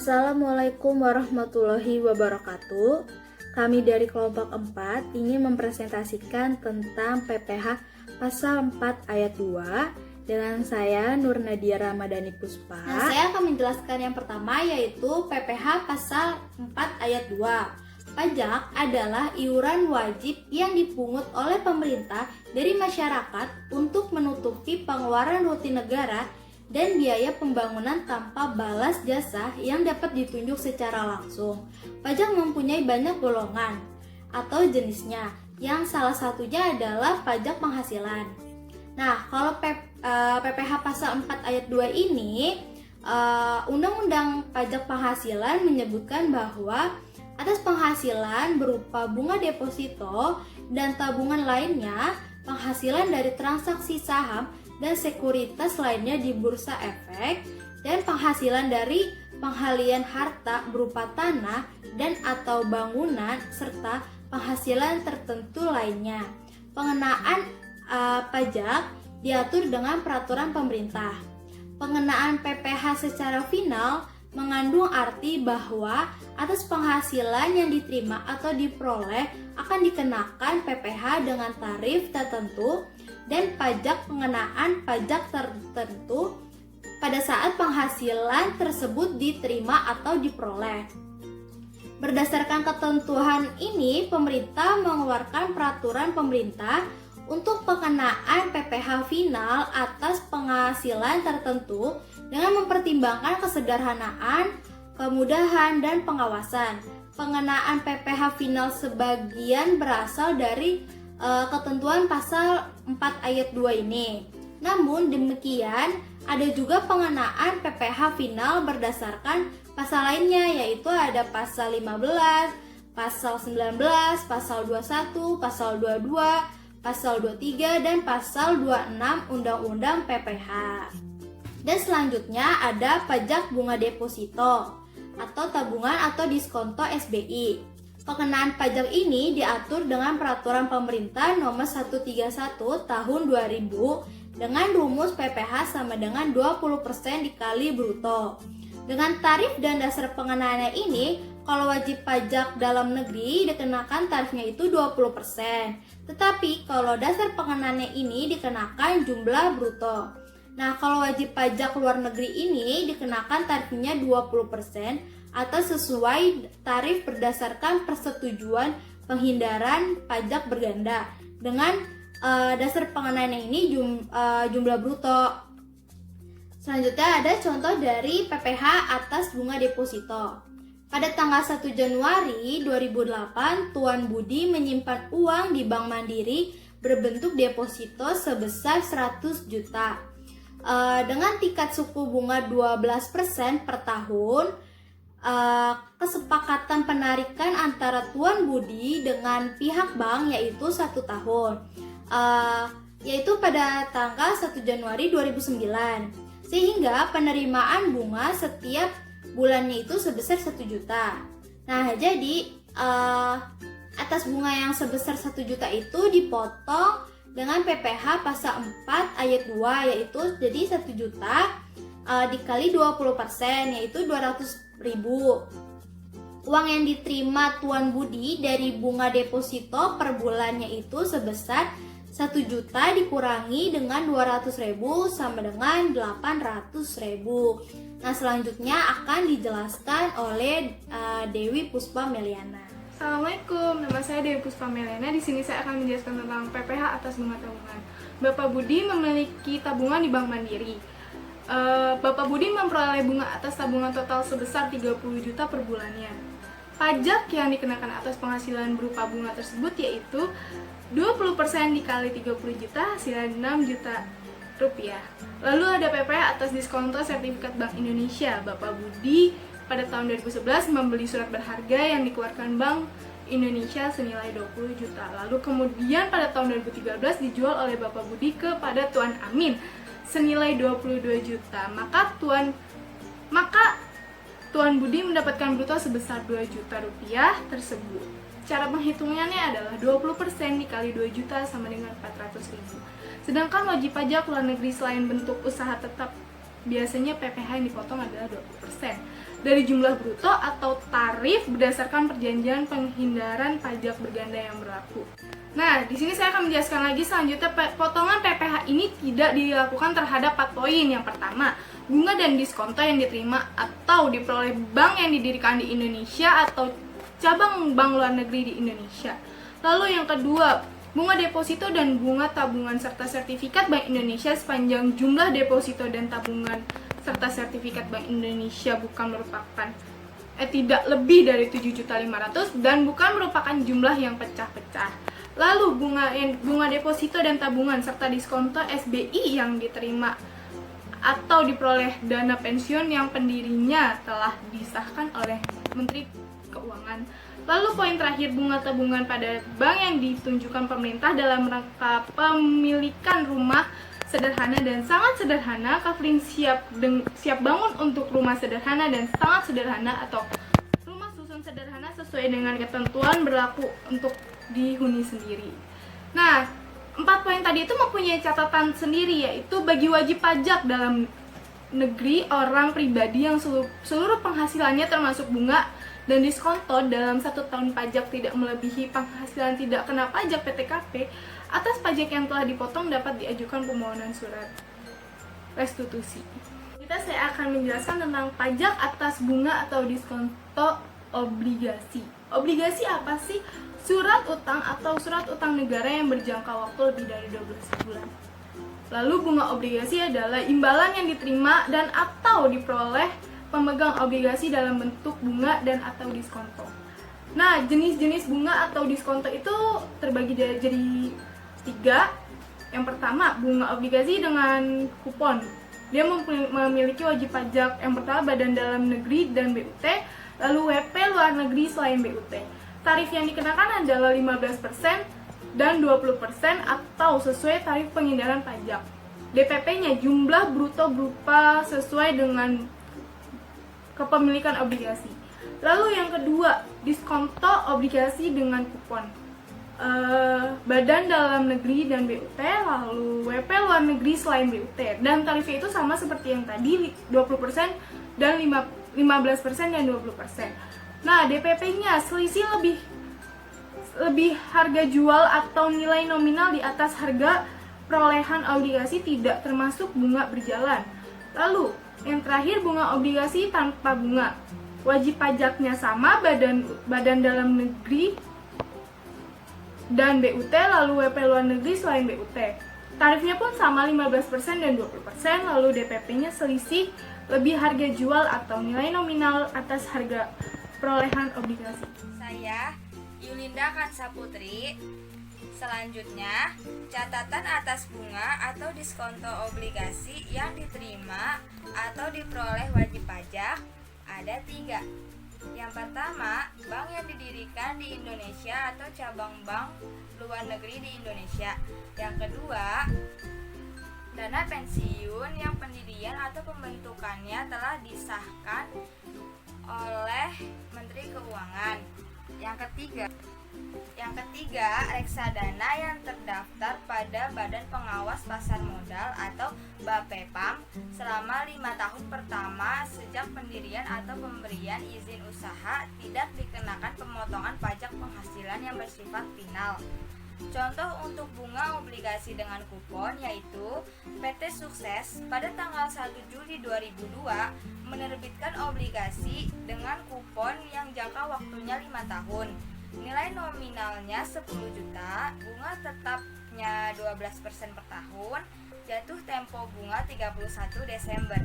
Assalamualaikum warahmatullahi wabarakatuh. Kami dari kelompok 4 ingin mempresentasikan tentang PPH pasal 4 ayat 2 dengan saya Nur Nadia Ramadhani Puspa. Nah, saya akan menjelaskan yang pertama yaitu PPH pasal 4 ayat 2. Pajak adalah iuran wajib yang dipungut oleh pemerintah dari masyarakat untuk menutupi pengeluaran rutin negara dan biaya pembangunan tanpa balas jasa yang dapat ditunjuk secara langsung. Pajak mempunyai banyak golongan atau jenisnya, yang salah satunya adalah pajak penghasilan. Nah, kalau PPH pasal 4 ayat 2 ini, Undang-Undang Pajak Penghasilan menyebutkan bahwa atas penghasilan berupa bunga deposito dan tabungan lainnya, penghasilan dari transaksi saham dan sekuritas lainnya di bursa efek, dan penghasilan dari penghalian harta berupa tanah dan atau bangunan, serta penghasilan tertentu lainnya. Pengenaan pajak diatur dengan peraturan pemerintah. Pengenaan PPH secara final mengandung arti bahwa atas penghasilan yang diterima atau diperoleh akan dikenakan PPH dengan tarif tertentu dan pajak pengenaan pajak tertentu pada saat penghasilan tersebut diterima atau diperoleh. Berdasarkan ketentuan ini, pemerintah mengeluarkan peraturan pemerintah untuk pengenaan PPH final atas penghasilan tertentu dengan mempertimbangkan kesederhanaan, kemudahan, dan pengawasan. Pengenaan PPH final sebagian berasal dari ketentuan pasal 4 ayat 2 ini. Namun demikian, ada juga pengenaan PPH final berdasarkan pasal lainnya, yaitu ada pasal 15, pasal 19, pasal 21, pasal 22, pasal 23, dan pasal 26 Undang-Undang PPH. Dan selanjutnya ada pajak bunga deposito atau tabungan atau diskonto SBI. Pengenaan pajak ini diatur dengan peraturan pemerintah nomor 131 tahun 2000 dengan rumus PPH sama dengan 20% dikali bruto. Dengan tarif dan dasar pengenaannya ini, kalau wajib pajak dalam negeri dikenakan tarifnya itu 20%. Tetapi kalau dasar pengenaannya ini dikenakan jumlah bruto. Nah, kalau wajib pajak luar negeri ini dikenakan tarifnya 20% atau sesuai tarif berdasarkan persetujuan penghindaran pajak berganda. Dengan dasar pengenaannya ini jumlah bruto. Selanjutnya ada contoh dari PPH atas bunga deposito. Pada tanggal 1 Januari 2008, Tuan Budi menyimpan uang di Bank Mandiri berbentuk deposito sebesar 100 juta. Dengan tingkat suku bunga 12% per tahun, kesepakatan penarikan antara Tuan Budi dengan pihak bank yaitu 1 tahun, yaitu pada tanggal 1 Januari 2009, sehingga penerimaan bunga setiap bulannya itu sebesar 1 juta. Nah, jadi atas bunga yang sebesar 1 juta itu dipotong dengan PPH pasal 4 ayat 2, yaitu jadi 1 juta dikali 20%, yaitu 200.000. Uang yang diterima Tuan Budi dari bunga deposito per bulannya itu sebesar 1 juta dikurangi dengan 200.000 sama dengan 800.000. Nah, selanjutnya akan dijelaskan oleh Dewi Puspa Meliana. Assalamualaikum, nama saya Dewi Puspa Meliana. Di sini saya akan menjelaskan tentang PPH atas bunga tabungan. Bapak Budi memiliki tabungan di Bank Mandiri. Bapak Budi memperoleh bunga atas tabungan total sebesar 30 juta per bulannya. Pajak yang dikenakan atas penghasilan berupa bunga tersebut yaitu 20% dikali 30 juta hasilnya 6 juta rupiah. Lalu ada PPH atas diskonto sertifikat Bank Indonesia. Bapak Budi pada tahun 2011 membeli surat berharga yang dikeluarkan Bank Indonesia senilai 20 juta. Lalu kemudian pada tahun 2013 dijual oleh Bapak Budi kepada Tuan Amin senilai 22 juta. Maka Tuan Budi mendapatkan bruto sebesar 2 juta rupiah tersebut. Cara penghitungannya adalah 20% dikali 2 juta sama dengan 400.000. Sedangkan wajib pajak luar negeri selain bentuk usaha tetap, biasanya PPH yang dipotong adalah 20%. dari jumlah bruto atau tarif berdasarkan perjanjian penghindaran pajak berganda yang berlaku. Nah, di sini saya akan menjelaskan lagi selanjutnya potongan PPh ini tidak dilakukan terhadap 4 poin. Yang pertama, bunga dan diskonto yang diterima atau diperoleh bank yang didirikan di Indonesia atau cabang bank luar negeri di Indonesia. Lalu yang kedua, bunga deposito dan bunga tabungan serta sertifikat Bank Indonesia sepanjang jumlah deposito dan tabungan serta sertifikat Bank Indonesia bukan merupakan tidak lebih dari 7.500.000 dan bukan merupakan jumlah yang pecah-pecah. Lalu bunga deposito dan tabungan serta diskonto SBI yang diterima atau diperoleh dana pensiun yang pendirinya telah disahkan oleh Menteri Keuangan. Lalu poin terakhir, bunga tabungan pada bank yang ditunjukkan pemerintah dalam rangka pemilikan rumah sederhana dan sangat sederhana, kafling siap bangun untuk rumah sederhana dan sangat sederhana atau rumah susun sederhana sesuai dengan ketentuan berlaku untuk dihuni sendiri. Nah, 4 poin tadi itu mempunyai catatan sendiri, yaitu bagi wajib pajak dalam negeri orang pribadi yang seluruh penghasilannya termasuk bunga dan diskonto dalam 1 tahun pajak tidak melebihi penghasilan tidak kena pajak PTKP, atas pajak yang telah dipotong dapat diajukan permohonan surat restitusi. Saya akan menjelaskan tentang pajak atas bunga atau diskonto obligasi. Obligasi apa sih? Surat utang atau surat utang negara yang berjangka waktu lebih dari 12 bulan. Lalu bunga obligasi adalah imbalan yang diterima dan atau diperoleh pemegang obligasi dalam bentuk bunga dan atau diskonto. Nah, jenis-jenis bunga atau diskonto itu terbagi jadi 3. Yang pertama, bunga obligasi dengan kupon. Dia memiliki wajib pajak yang pertama Badan Dalam Negeri dan BUT, lalu WP luar negeri selain BUT. Tarif yang dikenakan adalah 15% dan 20% atau sesuai tarif penghindaran pajak. DPP-nya jumlah bruto berupa sesuai dengan kepemilikan obligasi. Lalu yang kedua, diskonto obligasi dengan kupon. Badan Dalam Negeri dan BUT, lalu WP luar negeri selain BUT. Dan tarifnya itu sama seperti yang tadi, 20% dan 15% dan 20%. Nah, DPP-nya selisih lebih harga jual atau nilai nominal di atas harga perolehan obligasi tidak termasuk bunga berjalan. Lalu, yang terakhir bunga obligasi tanpa bunga. Wajib pajaknya sama Badan Dalam Negeri dan BUT, lalu WP luar negeri selain BUT. Tarifnya pun sama 15% dan 20%, lalu DPP-nya selisih lebih harga jual atau nilai nominal atas harga perolehan obligasi. Saya Yulinda Kansaputri. Selanjutnya, catatan atas bunga atau diskonto obligasi yang diterima atau diperoleh wajib pajak ada 3. Yang pertama, bank yang didirikan di Indonesia atau cabang bank luar negeri di Indonesia. Yang kedua, dana pensiun yang pendirian atau pembentukannya telah disahkan oleh Menteri Keuangan. Yang ketiga, reksadana yang terdaftar pada Badan Pengawas Pasar Modal atau BAPEPAM selama 5 tahun pertama sejak pendirian atau pemberian izin usaha tidak dikenakan pemotongan pajak penghasilan yang bersifat final. Contoh untuk bunga obligasi dengan kupon yaitu PT Sukses pada tanggal 1 Juli 2002 menerbitkan obligasi dengan kupon yang jangka waktunya 5 tahun. Nilai nominalnya 10 juta, bunga tetapnya 12% per tahun, jatuh tempo bunga 31 Desember.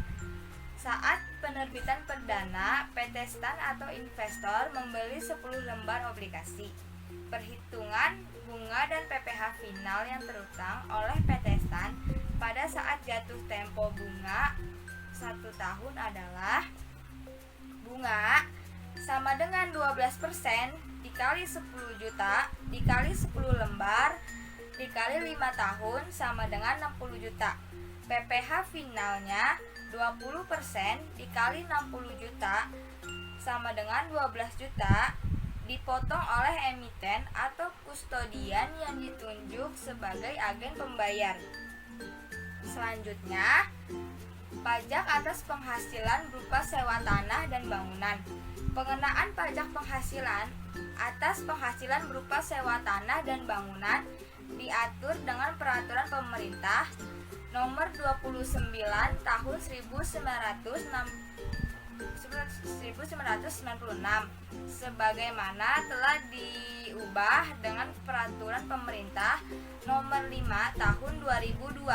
Saat penerbitan perdana, PT Stan atau investor membeli 10 lembar obligasi. Perhitungan bunga dan PPh final yang terutang oleh PT Stan pada saat jatuh tempo bunga 1 tahun adalah bunga sama dengan 12% dikali 10 juta dikali 10 lembar dikali 5 tahun sama dengan 60 juta. PPh finalnya 20% dikali 60 juta sama dengan 12 juta dipotong oleh emiten atau kustodian yang ditunjuk sebagai agen pembayar. Selanjutnya, Pajak atas penghasilan berupa sewa tanah dan bangunan. Pengenaan pajak penghasilan atas penghasilan berupa sewa tanah dan bangunan diatur dengan peraturan pemerintah nomor 29 tahun 1996 sebagaimana telah diubah dengan peraturan pemerintah nomor 5 tahun 2002.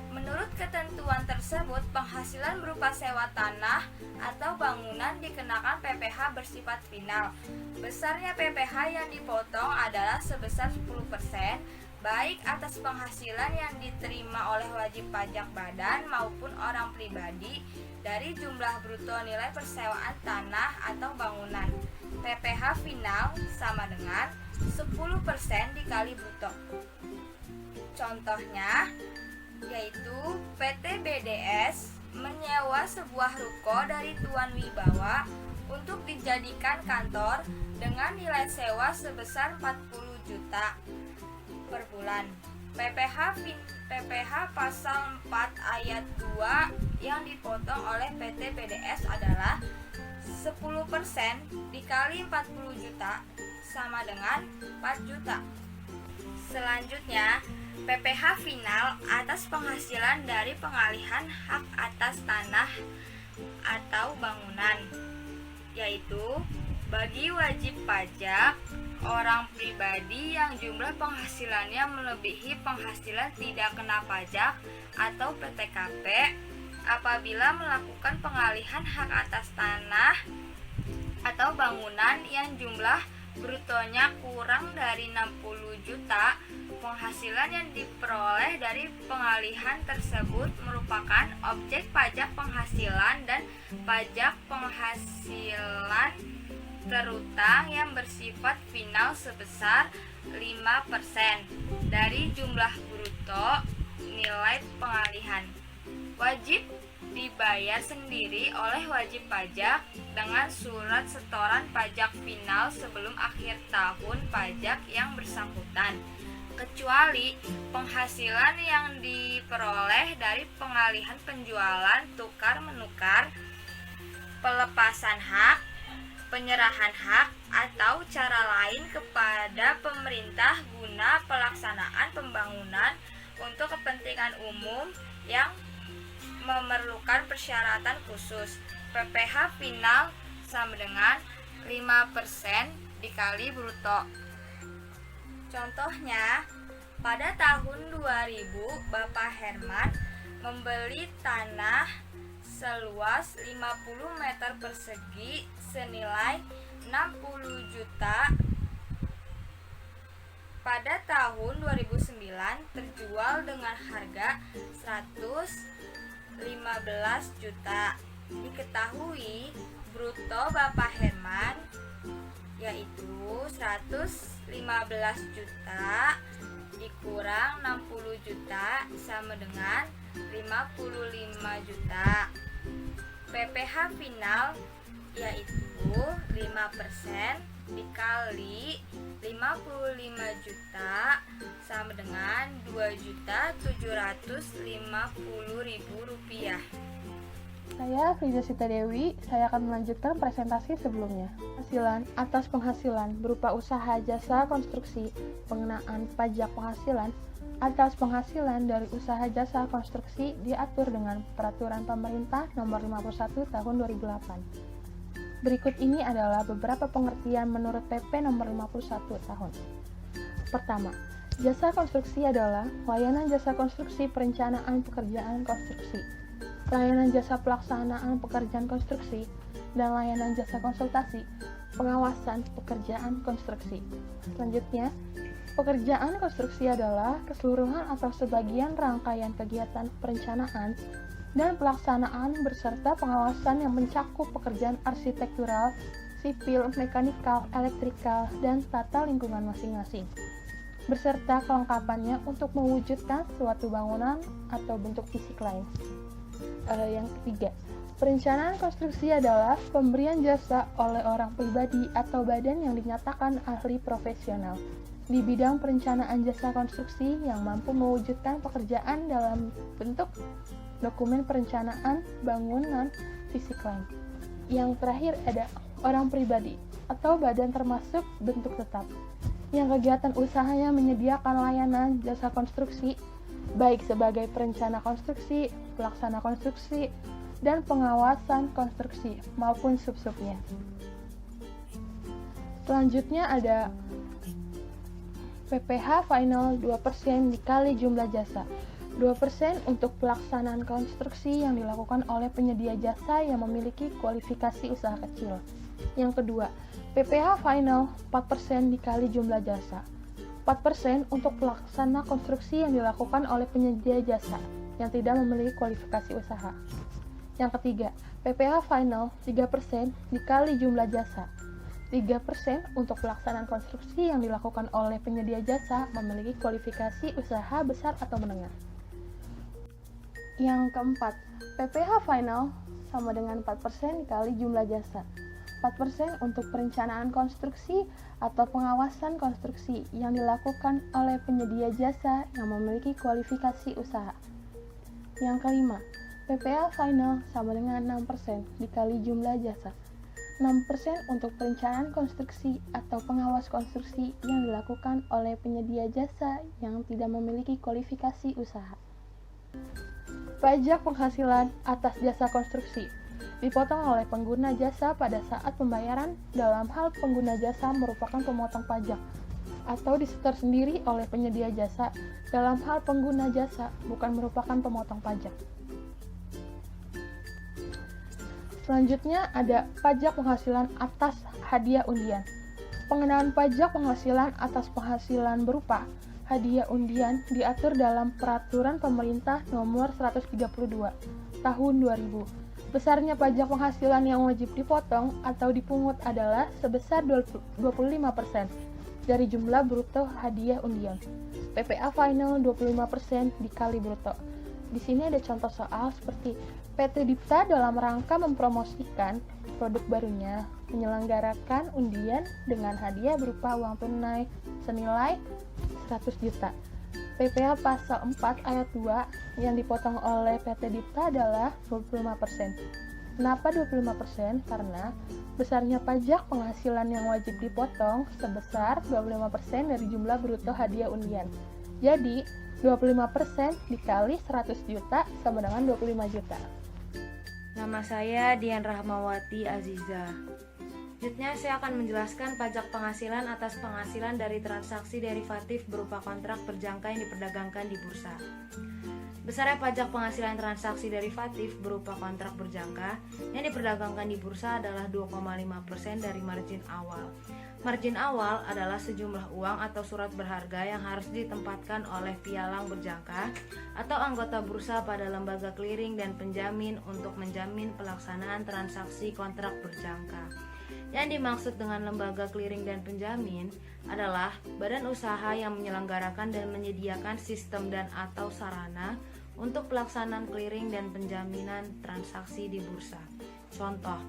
Menurut ketentuan tersebut, penghasilan berupa sewa tanah atau bangunan dikenakan PPh bersifat final. Besarnya PPh yang dipotong adalah sebesar 10%, baik atas penghasilan yang diterima oleh wajib pajak badan maupun orang pribadi dari jumlah bruto nilai persewaan tanah atau bangunan. PPh final sama dengan 10% dikali bruto. Contohnya yaitu PT BDS menyewa sebuah ruko dari Tuan Wibawa untuk dijadikan kantor dengan nilai sewa sebesar 40 juta per bulan. PPh pasal 4 ayat 2 yang dipotong oleh PT BDS adalah 10% dikali 40 juta sama dengan 4 juta. Selanjutnya, PPh final atas penghasilan dari pengalihan hak atas tanah atau bangunan, yaitu bagi wajib pajak orang pribadi yang jumlah penghasilannya melebihi penghasilan tidak kena pajak atau PTKP apabila melakukan pengalihan hak atas tanah atau bangunan yang jumlah brutonya kurang dari 60 juta. Penghasilan yang diperoleh dari pengalihan tersebut merupakan objek pajak penghasilan dan pajak penghasilan terutang yang bersifat final sebesar 5% dari jumlah bruto nilai pengalihan. Wajib dibayar sendiri oleh wajib pajak dengan surat setoran pajak final sebelum akhir tahun pajak yang bersangkutan, kecuali penghasilan yang diperoleh dari pengalihan penjualan tukar-menukar, pelepasan hak, penyerahan hak, atau cara lain kepada pemerintah guna pelaksanaan pembangunan untuk kepentingan umum yang memerlukan persyaratan khusus. PPh final sama dengan 5% dikali bruto. Contohnya, pada tahun 2000 Bapak Herman membeli tanah seluas 50 meter persegi senilai 60 juta. Pada tahun 2009 terjual dengan harga 115 juta. Diketahui bruto Bapak Herman yaitu 115 juta dikurang 60 juta sama dengan 55 juta. PPh final yaitu 5% dikali 55 juta sama dengan 2.750.000 rupiah. Saya Friza Sita Dewi, saya akan melanjutkan presentasi sebelumnya. Penghasilan atas penghasilan berupa usaha jasa konstruksi, pengenaan pajak penghasilan atas penghasilan dari usaha jasa konstruksi diatur dengan Peraturan Pemerintah Nomor 51 Tahun 2008. Berikut ini adalah beberapa pengertian menurut PP Nomor 51 Tahun. Pertama, jasa konstruksi adalah layanan jasa konstruksi perencanaan pekerjaan konstruksi, layanan jasa pelaksanaan pekerjaan konstruksi, dan layanan jasa konsultasi, pengawasan pekerjaan konstruksi. Selanjutnya, pekerjaan konstruksi adalah keseluruhan atau sebagian rangkaian kegiatan perencanaan dan pelaksanaan beserta pengawasan yang mencakup pekerjaan arsitektural, sipil, mekanikal, elektrikal, dan tata lingkungan masing-masing, beserta kelengkapannya untuk mewujudkan suatu bangunan atau bentuk fisik lain. Yang ketiga, perencanaan konstruksi adalah pemberian jasa oleh orang pribadi atau badan yang dinyatakan ahli profesional di bidang perencanaan jasa konstruksi yang mampu mewujudkan pekerjaan dalam bentuk dokumen perencanaan bangunan fisik lain. Yang terakhir ada orang pribadi atau badan termasuk bentuk tetap, yang kegiatan usahanya menyediakan layanan jasa konstruksi, baik sebagai perencana konstruksi, pelaksana konstruksi, dan pengawasan konstruksi maupun sub-subnya. Selanjutnya ada PPh final 2% dikali jumlah jasa. 2% untuk pelaksanaan konstruksi yang dilakukan oleh penyedia jasa yang memiliki kualifikasi usaha kecil. Yang kedua, PPh final 4% dikali jumlah jasa. 4% untuk pelaksana konstruksi yang dilakukan oleh penyedia jasa yang tidak memiliki kualifikasi usaha. Yang ketiga, PPh final 3% dikali jumlah jasa. 3% untuk pelaksanaan konstruksi yang dilakukan oleh penyedia jasa memiliki kualifikasi usaha besar atau menengah. Yang keempat, PPh final sama dengan 4% dikali jumlah jasa. 4% untuk perencanaan konstruksi atau pengawasan konstruksi yang dilakukan oleh penyedia jasa yang memiliki kualifikasi usaha. Yang kelima, PPh final sama dengan 6% dikali jumlah jasa. 6% untuk perencanaan konstruksi atau pengawas konstruksi yang dilakukan oleh penyedia jasa yang tidak memiliki kualifikasi usaha. Pajak penghasilan atas jasa konstruksi dipotong oleh pengguna jasa pada saat pembayaran. Dalam hal pengguna jasa merupakan pemotong pajak atau disetor sendiri oleh penyedia jasa. Dalam hal pengguna jasa bukan merupakan pemotong pajak. Selanjutnya ada pajak penghasilan atas hadiah undian. Pengenaan pajak penghasilan atas penghasilan berupa hadiah undian diatur dalam Peraturan Pemerintah Nomor 132 Tahun 2000. Besarnya pajak penghasilan yang wajib dipotong atau dipungut adalah sebesar 25% dari jumlah bruto hadiah undian. PPh final 25% dikali bruto. Di sini ada contoh soal seperti PT Dipta dalam rangka mempromosikan produk barunya menyelenggarakan undian dengan hadiah berupa uang tunai senilai 100 juta. PPh pasal 4 ayat 2 yang dipotong oleh PT Dipta adalah 25%. Kenapa 25%? Karena besarnya pajak penghasilan yang wajib dipotong sebesar 25% dari jumlah bruto hadiah undian. Jadi, 25% dikali 100 juta sama dengan 25 juta. Nama saya Dian Rahmawati Aziza. Selanjutnya saya akan menjelaskan pajak penghasilan atas penghasilan dari transaksi derivatif berupa kontrak berjangka yang diperdagangkan di bursa. Besarnya pajak penghasilan transaksi derivatif berupa kontrak berjangka yang diperdagangkan di bursa adalah 2,5% dari margin awal. Margin awal adalah sejumlah uang atau surat berharga yang harus ditempatkan oleh pialang berjangka atau anggota bursa pada lembaga clearing dan penjamin untuk menjamin pelaksanaan transaksi kontrak berjangka. Yang dimaksud dengan lembaga clearing dan penjamin adalah badan usaha yang menyelenggarakan dan menyediakan sistem dan atau sarana untuk pelaksanaan clearing dan penjaminan transaksi di bursa. Contoh,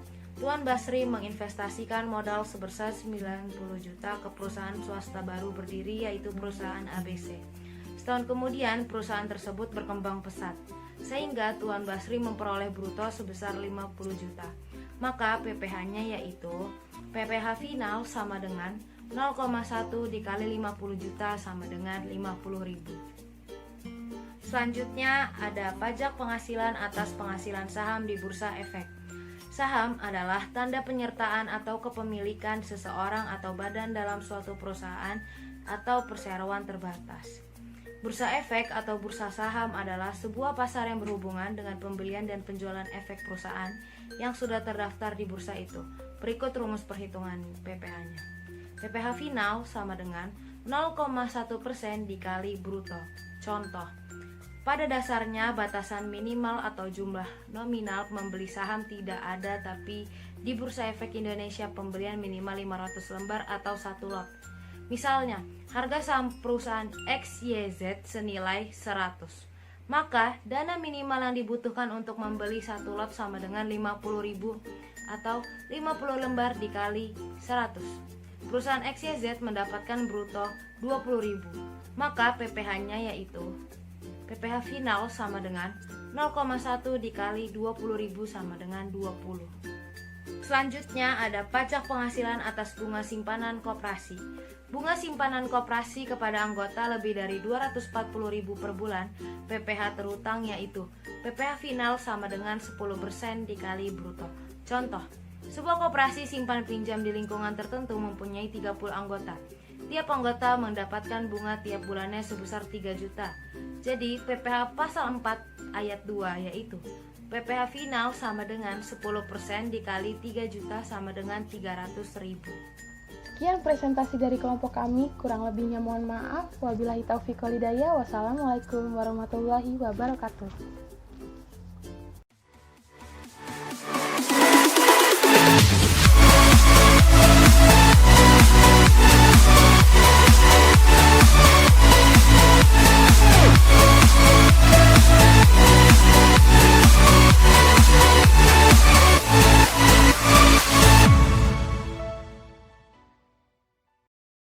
Tuan Basri menginvestasikan modal sebesar 90 juta ke perusahaan swasta baru berdiri yaitu perusahaan ABC. Setahun kemudian perusahaan tersebut berkembang pesat, sehingga Tuan Basri memperoleh bruto sebesar 50 juta. Maka PPh-nya yaitu PPh final sama dengan 0,1 dikali 50 juta sama dengan 50.000. Selanjutnya ada pajak penghasilan atas penghasilan saham di Bursa Efek. Saham adalah tanda penyertaan atau kepemilikan seseorang atau badan dalam suatu perusahaan atau perseroan terbatas. Bursa efek atau bursa saham adalah sebuah pasar yang berhubungan dengan pembelian dan penjualan efek perusahaan yang sudah terdaftar di bursa itu. Berikut rumus perhitungan PPh-nya. PPh final sama dengan 0,1% dikali bruto. Contoh, pada dasarnya batasan minimal atau jumlah nominal membeli saham tidak ada, tapi di Bursa Efek Indonesia pembelian minimal 500 lembar atau 1 lot. Misalnya, harga saham perusahaan XYZ senilai 100. Maka, dana minimal yang dibutuhkan untuk membeli 1 lot sama dengan 50.000 atau 50 lembar dikali 100. Perusahaan XYZ mendapatkan bruto 20.000. Maka PPh-nya yaitu PPh final sama dengan 0,1 dikali 20.000 sama dengan 20. Selanjutnya ada pajak penghasilan atas bunga simpanan koperasi. Bunga simpanan koperasi kepada anggota lebih dari 240.000 per bulan, PPh terutang yaitu PPh final sama dengan 10% dikali bruto. Contoh, sebuah koperasi simpan pinjam di lingkungan tertentu mempunyai 30 anggota. Tiap anggota mendapatkan bunga tiap bulannya sebesar 3 juta. Jadi PPh pasal 4 ayat 2 yaitu PPh final sama dengan 10% dikali 3 juta sama dengan 300.000. Sekian presentasi dari kelompok kami, kurang lebihnya mohon maaf. Wabillahi taufiq wal hidayah. Wassalamualaikum warahmatullahi wabarakatuh.